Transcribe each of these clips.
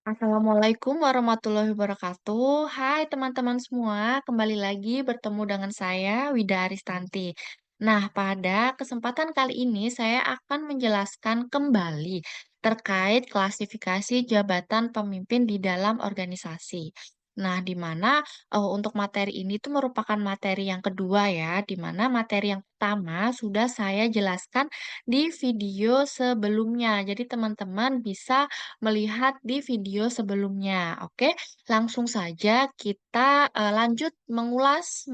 Assalamualaikum warahmatullahi wabarakatuh. Hai teman-teman semua, kembali lagi bertemu dengan saya Wida Aristanti. Nah, pada kesempatan kali ini saya akan menjelaskan kembali terkait klasifikasi jabatan pemimpin di dalam organisasi. Nah, di mana untuk materi ini tuh merupakan materi yang kedua ya, di mana materi yang pertama sudah saya jelaskan di video sebelumnya. Jadi teman-teman bisa melihat di video sebelumnya. Oke, langsung saja kita lanjut mengulas,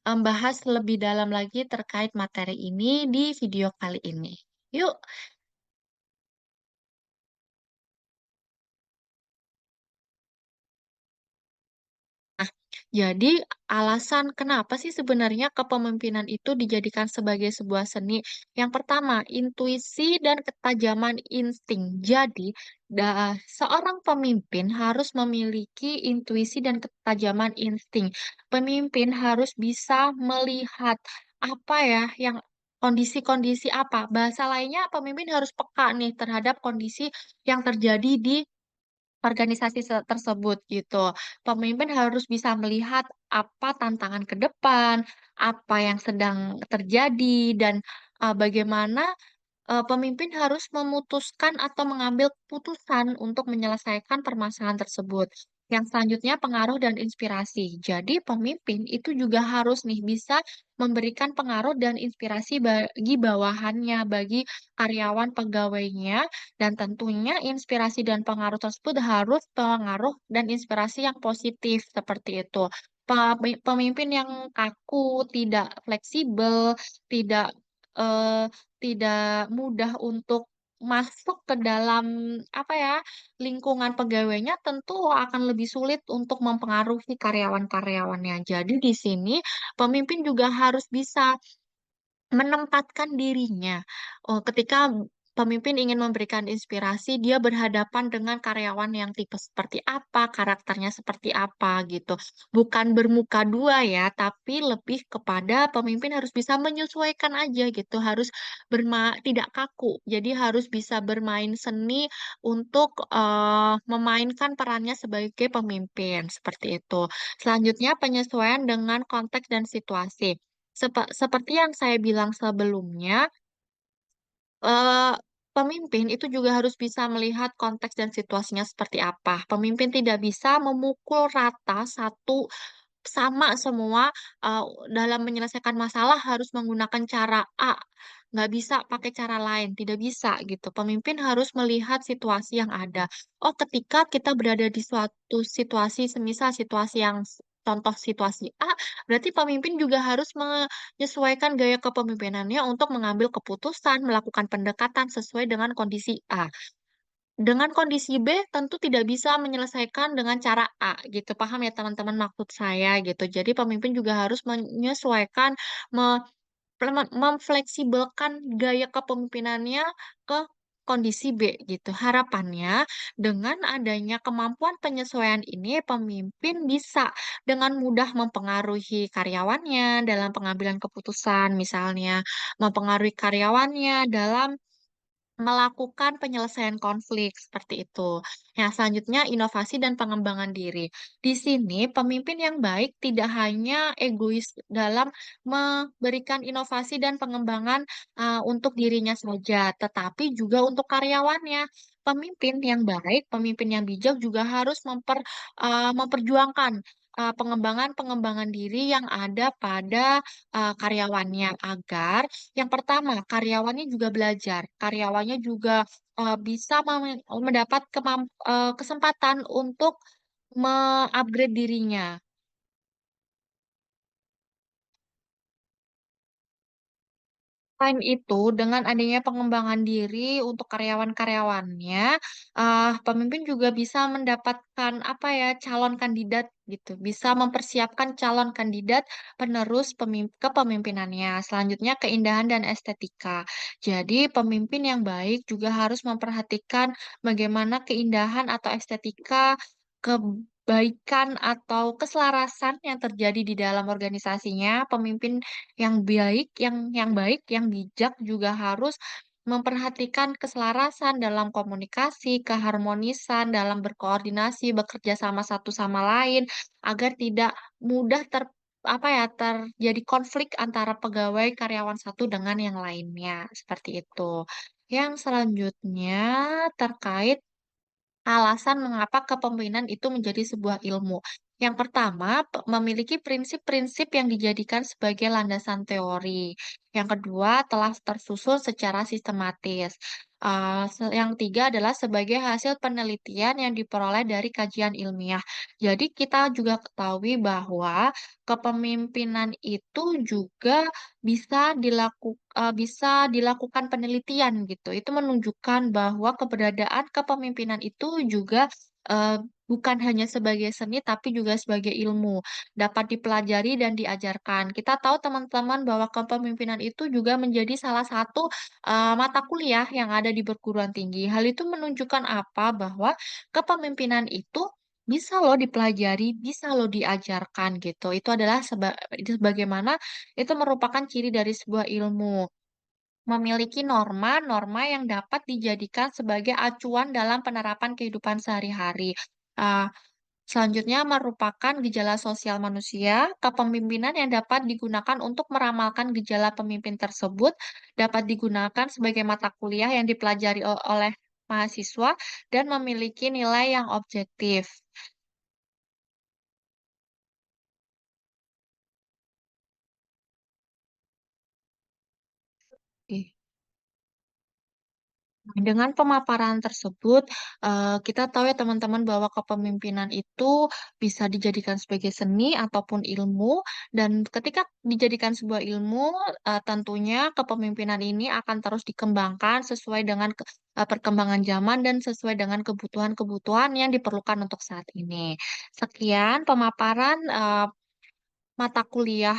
membahas lebih dalam lagi terkait materi ini di video kali ini. Yuk. Nah, jadi alasan kenapa sih sebenarnya kepemimpinan itu dijadikan sebagai sebuah seni? Yang pertama, intuisi dan ketajaman insting. Jadi, seorang pemimpin harus memiliki intuisi dan ketajaman insting. Pemimpin harus bisa melihat apa ya yang kondisi-kondisi apa. Bahasa lainnya, pemimpin harus peka nih terhadap kondisi yang terjadi di organisasi tersebut gitu. Pemimpin harus bisa melihat apa tantangan ke depan, apa yang sedang terjadi, dan bagaimana pemimpin harus memutuskan atau mengambil keputusan untuk menyelesaikan permasalahan tersebut. Yang selanjutnya pengaruh dan inspirasi. Jadi pemimpin itu juga harus nih bisa memberikan pengaruh dan inspirasi bagi bawahannya, bagi karyawan pegawainya, dan tentunya inspirasi dan pengaruh tersebut harus pengaruh dan inspirasi yang positif seperti itu. Pemimpin yang kaku, tidak fleksibel, tidak eh, tidak mudah untuk masuk ke dalam, apa ya, lingkungan pegawainya tentu akan lebih sulit untuk mempengaruhi karyawan-karyawannya. Jadi di sini pemimpin juga harus bisa menempatkan dirinya, ketika pemimpin ingin memberikan inspirasi, dia berhadapan dengan karyawan yang tipe seperti apa, karakternya seperti apa, gitu. Bukan bermuka dua ya, tapi lebih kepada pemimpin harus bisa menyesuaikan aja gitu, harus tidak kaku. Jadi harus bisa bermain seni untuk, memainkan perannya sebagai pemimpin, seperti itu. Selanjutnya penyesuaian dengan konteks dan situasi. Seperti yang saya bilang sebelumnya, eee, pemimpin itu juga harus bisa melihat konteks dan situasinya seperti apa. Pemimpin tidak bisa memukul rata sama semua, eee, dalam menyelesaikan masalah harus menggunakan cara A, nggak bisa pakai cara lain, tidak bisa gitu. Pemimpin harus melihat situasi yang ada. Oh, ketika kita berada di suatu situasi, semisal situasi yang contoh situasi A, berarti pemimpin juga harus menyesuaikan gaya kepemimpinannya untuk mengambil keputusan, melakukan pendekatan sesuai dengan kondisi A. Dengan kondisi B tentu tidak bisa menyelesaikan dengan cara A gitu, paham ya teman-teman maksud saya gitu. Jadi pemimpin juga harus menyesuaikan, me memfleksibelkan gaya kepemimpinannya ke kondisi B gitu. Harapannya dengan adanya kemampuan penyesuaian ini, pemimpin bisa dengan mudah mempengaruhi karyawannya dalam pengambilan keputusan, misalnya mempengaruhi karyawannya dalam melakukan penyelesaian konflik, seperti itu. Yang selanjutnya, inovasi dan pengembangan diri. Di sini, pemimpin yang baik tidak hanya egois dalam memberikan inovasi dan pengembangan untuk dirinya saja, tetapi juga untuk karyawannya. Pemimpin yang baik, pemimpin yang bijak juga harus memperjuangkan pengembangan-pengembangan diri yang ada pada karyawannya agar yang pertama, karyawannya juga belajar, karyawannya juga, bisa mendapat kesempatan untuk me-upgrade dirinya. Selain itu, dengan adanya pengembangan diri untuk karyawan-karyawannya, pemimpin juga bisa mendapatkan, apa ya, calon kandidat gitu, bisa mempersiapkan calon kandidat penerus kepemimpinannya. Selanjutnya, keindahan dan estetika. Jadi, pemimpin yang baik juga harus memperhatikan bagaimana keindahan atau estetika, kebaikan atau keselarasan yang terjadi di dalam organisasinya. Pemimpin yang baik, yang bijak juga harus memperhatikan keselarasan dalam komunikasi, keharmonisan dalam berkoordinasi, bekerja sama satu sama lain, agar tidak mudah terjadi konflik antara pegawai karyawan satu dengan yang lainnya, seperti itu. Yang selanjutnya terkait alasan mengapa kepemimpinan itu menjadi sebuah ilmu. Yang pertama, memiliki prinsip-prinsip yang dijadikan sebagai landasan teori. Yang kedua, telah tersusun secara sistematis. Yang tiga adalah sebagai hasil penelitian yang diperoleh dari kajian ilmiah. Jadi kita juga ketahui bahwa kepemimpinan itu juga bisa dilakukan penelitian gitu. Itu menunjukkan bahwa keberadaan kepemimpinan itu juga, bukan hanya sebagai seni tapi juga sebagai ilmu, dapat dipelajari dan diajarkan. Kita tahu teman-teman bahwa kepemimpinan itu juga menjadi salah satu, mata kuliah yang ada di perguruan tinggi. Hal itu menunjukkan apa? Bahwa kepemimpinan itu bisa loh dipelajari, bisa loh diajarkan gitu. Itu bagaimana itu merupakan ciri dari sebuah ilmu. Memiliki norma-norma yang dapat dijadikan sebagai acuan dalam penerapan kehidupan sehari-hari. Ah, Selanjutnya merupakan gejala sosial manusia, kepemimpinan yang dapat digunakan untuk meramalkan gejala pemimpin tersebut, dapat digunakan sebagai mata kuliah yang dipelajari oleh mahasiswa dan memiliki nilai yang objektif. Dengan pemaparan tersebut, kita tahu ya teman-teman bahwa kepemimpinan itu bisa dijadikan sebagai seni ataupun ilmu, dan ketika dijadikan sebuah ilmu, tentunya kepemimpinan ini akan terus dikembangkan sesuai dengan perkembangan zaman dan sesuai dengan kebutuhan-kebutuhan yang diperlukan untuk saat ini. Sekian pemaparan, mata kuliah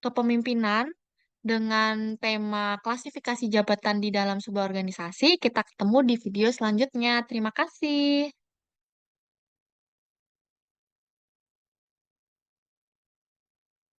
kepemimpinan dengan tema klasifikasi jabatan di dalam sebuah organisasi. Kita ketemu di video selanjutnya. Terima kasih.